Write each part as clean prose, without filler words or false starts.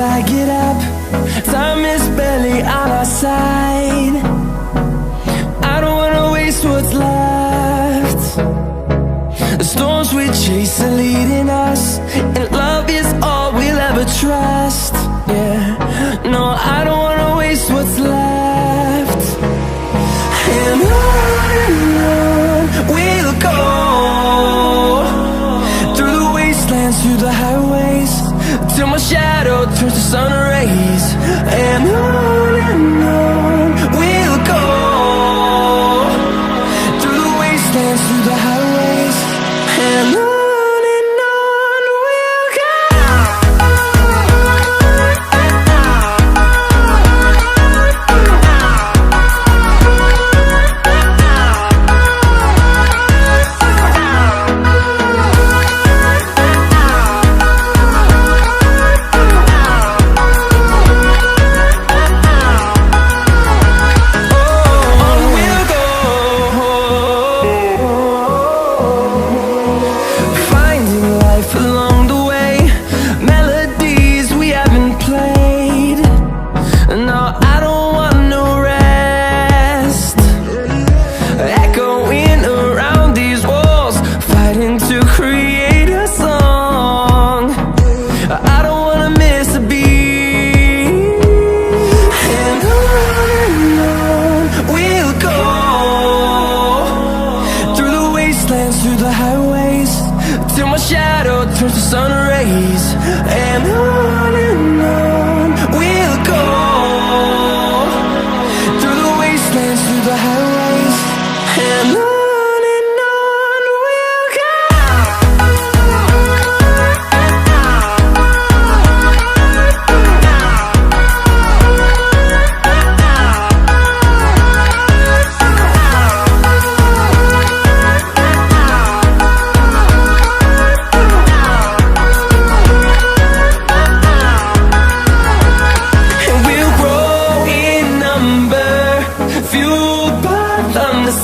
I get up, time is barely on our side. I don't wanna waste what's left. The storms we chase are leading us, and love is all we'll ever trust. Yeah, no, I don't wanna waste what's left. And on we'll go, through the wastelands, through the highways, till my shadow turns to sun rays. And on we'll go, through the wastelands, through the highways, and on. Through the highways, till my shadow turns to sun rays. And on we'll go, through the wastelands, through the highways, and on.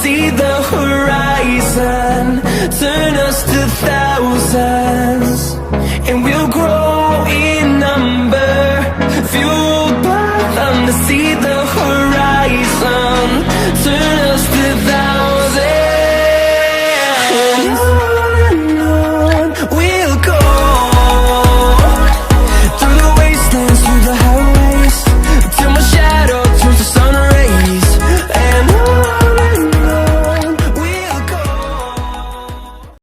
See the horizon, turn us to thousands.